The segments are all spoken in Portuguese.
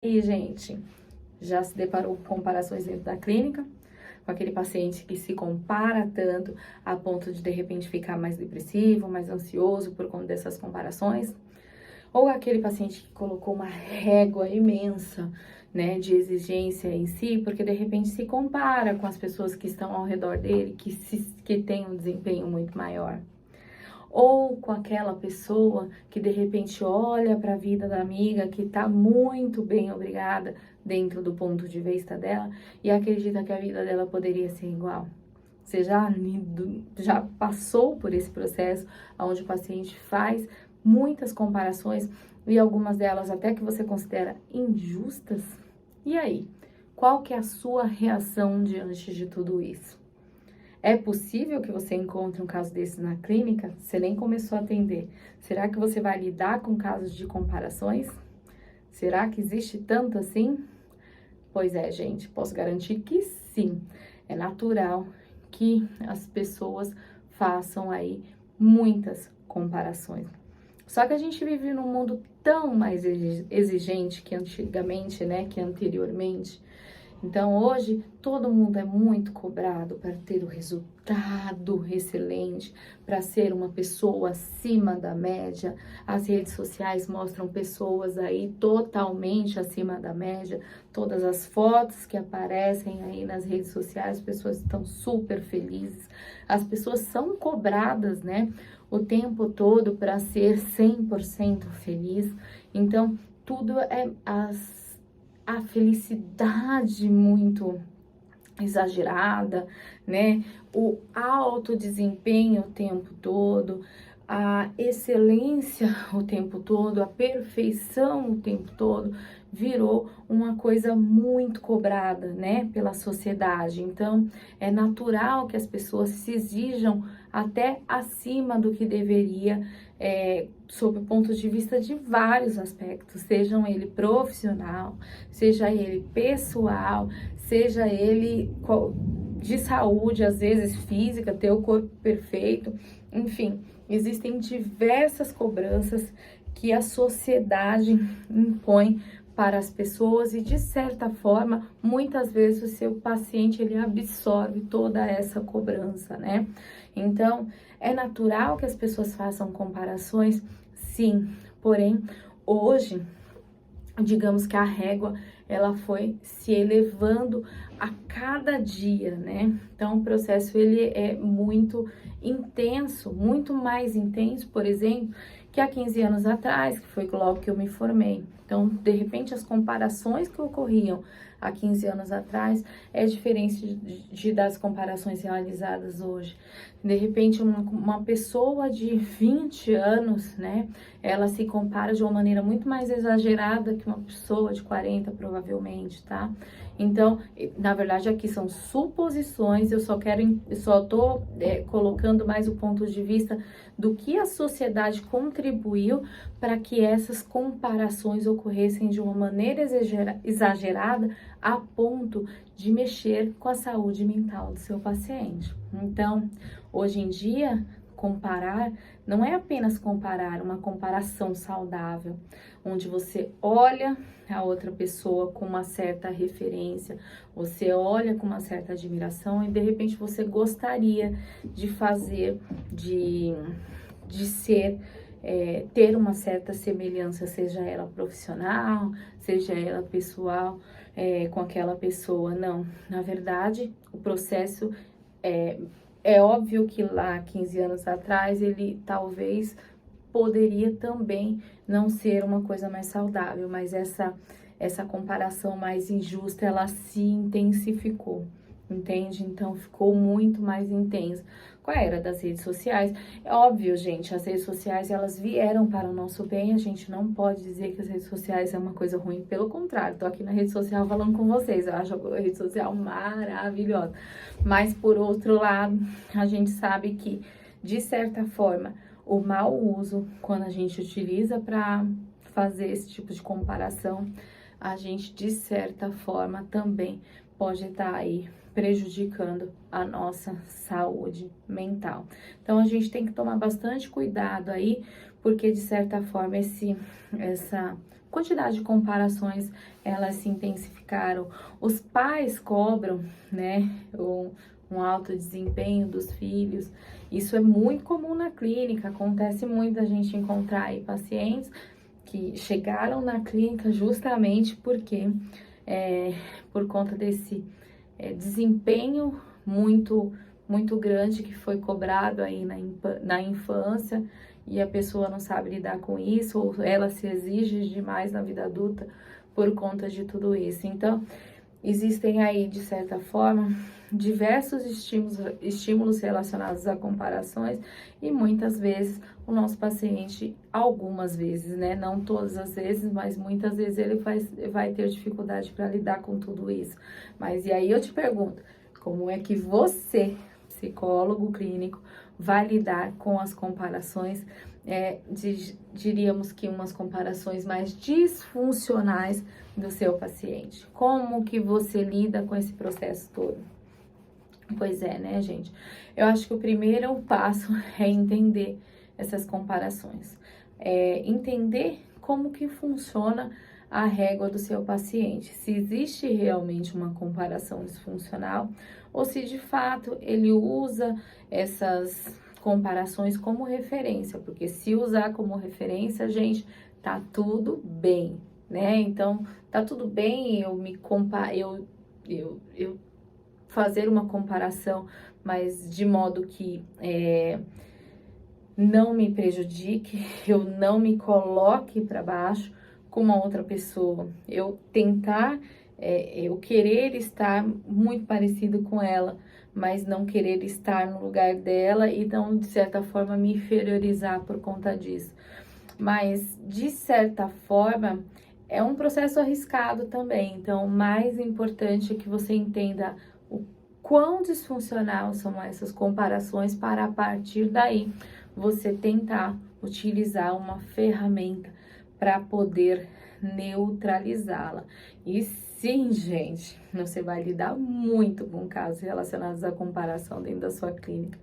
E, gente, já se deparou com comparações dentro da clínica? Com aquele paciente que se compara tanto a ponto de repente ficar mais depressivo, mais ansioso por conta dessas comparações? Ou aquele paciente que colocou uma régua imensa, né, de exigência em si, porque de repente se compara com as pessoas que estão ao redor dele, que têm um desempenho muito maior? Ou com aquela pessoa que de repente olha para a vida da amiga que está muito bem, obrigada, dentro do ponto de vista dela, e acredita que a vida dela poderia ser igual. Você já passou por esse processo onde o paciente faz muitas comparações e algumas delas até que você considera injustas? E aí, qual que é a sua reação diante de tudo isso? É possível que você encontre um caso desse na clínica? Você nem começou a atender. Será que você vai lidar com casos de comparações? Será que existe tanto assim? Pois é, gente, posso garantir que sim. É natural que as pessoas façam aí muitas comparações. Só que a gente vive num mundo tão mais exigente que antigamente, né, que anteriormente. Então, hoje, todo mundo é muito cobrado para ter o resultado excelente, para ser uma pessoa acima da média. As redes sociais mostram pessoas aí totalmente acima da média. Todas as fotos que aparecem aí nas redes sociais, as pessoas estão super felizes. As pessoas são cobradas, né, o tempo todo para ser 100% feliz. Então, tudo é a felicidade muito exagerada, né? O alto desempenho o tempo todo, a excelência o tempo todo, a perfeição o tempo todo, virou uma coisa muito cobrada, né, pela sociedade. Então, é natural que as pessoas se exijam até acima do que deveria, sob o ponto de vista de vários aspectos, sejam ele profissional, seja ele pessoal, seja ele de saúde, às vezes física, ter o corpo perfeito, enfim, existem diversas cobranças que a sociedade impõe para as pessoas e, de certa forma, muitas vezes o seu paciente ele absorve toda essa cobrança, né? Então, é natural que as pessoas façam comparações, sim, porém, hoje, digamos que a régua ela foi se elevando a cada dia, né? Então o processo ele é muito intenso, muito mais intenso, por exemplo, que há 15 anos atrás, que foi logo que eu me formei. Então, de repente, as comparações que ocorriam há 15 anos atrás é diferente das comparações realizadas hoje. De repente, uma pessoa de 20 anos, né, ela se compara de uma maneira muito mais exagerada que uma pessoa de 40, provavelmente, tá? Então, na verdade, aqui são suposições, eu só tô colocando mais o ponto de vista do que a sociedade contribuiu para que essas comparações ocorressem de uma maneira exagerada a ponto de mexer com a saúde mental do seu paciente. Então, hoje em dia, comparar não é apenas comparar, uma comparação saudável, onde você olha a outra pessoa com uma certa referência, você olha com uma certa admiração e de repente você gostaria de fazer, de ser, ter uma certa semelhança, seja ela profissional, seja ela pessoal, com aquela pessoa. Não, na verdade, o processo é óbvio que lá 15 anos atrás ele talvez poderia também não ser uma coisa mais saudável, mas essa comparação mais injusta, ela se intensificou, entende? Então, ficou muito mais intensa. Com a era das redes sociais, é óbvio, gente, as redes sociais, elas vieram para o nosso bem, a gente não pode dizer que as redes sociais é uma coisa ruim, pelo contrário, tô aqui na rede social falando com vocês, eu acho a rede social maravilhosa, mas por outro lado, a gente sabe que, de certa forma, o mau uso, quando a gente utiliza para fazer esse tipo de comparação, a gente, de certa forma, também pode estar aí prejudicando a nossa saúde mental. Então, a gente tem que tomar bastante cuidado aí, porque, de certa forma, essa quantidade de comparações, elas se intensificaram. Os pais cobram, né, um alto desempenho dos filhos. Isso é muito comum na clínica, acontece muito a gente encontrar aí pacientes que chegaram na clínica justamente porque, por conta desse desempenho muito grande que foi cobrado aí na infância, e a pessoa não sabe lidar com isso, ou ela se exige demais na vida adulta por conta de tudo isso. Então, existem aí, de certa forma, diversos estímulos relacionados a comparações, e muitas vezes o nosso paciente, algumas vezes, né, não todas as vezes, mas muitas vezes ele vai ter dificuldade para lidar com tudo isso. Mas e aí eu te pergunto, como é que você, psicólogo clínico, vai lidar com as comparações, diríamos que umas comparações mais disfuncionais do seu paciente? Como que você lida com esse processo todo? Pois é, né, gente? Eu acho que o primeiro passo é entender essas comparações. Entender como que funciona a régua do seu paciente. Se existe realmente uma comparação disfuncional ou se de fato ele usa essas comparações como referência, porque se usar como referência, gente, tá tudo bem, né? Então, tá tudo bem eu fazer uma comparação, mas de modo que não me prejudique, eu não me coloque para baixo com uma outra pessoa, eu tentar, eu querer estar muito parecido com ela, mas não querer estar no lugar dela e não, de certa forma, me inferiorizar por conta disso. Mas, de certa forma, é um processo arriscado também. Então, o mais importante é que você entenda o quão disfuncional são essas comparações para, a partir daí, você tentar utilizar uma ferramenta para poder neutralizá-la. E sim, gente, você vai lidar muito com casos relacionados à comparação dentro da sua clínica.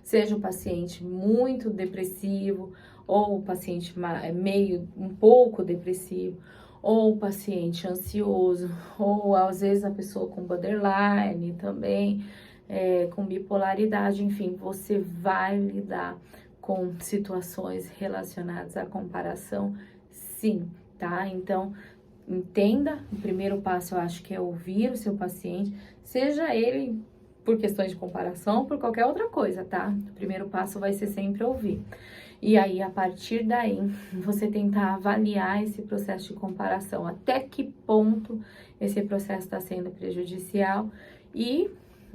Seja o paciente muito depressivo, ou o paciente um pouco depressivo, ou o paciente ansioso, ou às vezes a pessoa com borderline também, com bipolaridade, enfim, você vai lidar com situações relacionadas à comparação, sim, tá? Então, entenda, o primeiro passo eu acho que é ouvir o seu paciente, seja ele por questões de comparação ou por qualquer outra coisa, tá? O primeiro passo vai ser sempre ouvir. E aí, a partir daí, você tentar avaliar esse processo de comparação, até que ponto esse processo está sendo prejudicial, e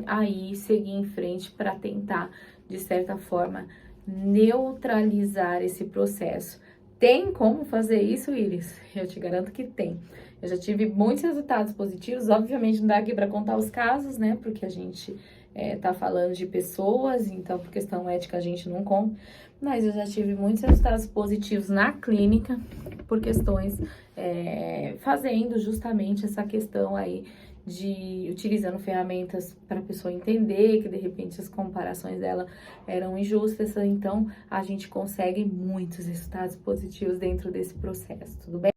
aí seguir em frente para tentar, de certa forma, neutralizar esse processo. Tem como fazer isso, Iris? Eu te garanto que tem. Eu já tive muitos resultados positivos, obviamente não dá aqui para contar os casos, né? Porque a gente tá falando de pessoas, então por questão ética a gente não conta. Mas eu já tive muitos resultados positivos na clínica por questões, fazendo justamente essa questão aí de utilizando ferramentas para a pessoa entender que de repente as comparações dela eram injustas, então a gente consegue muitos resultados positivos dentro desse processo, tudo bem?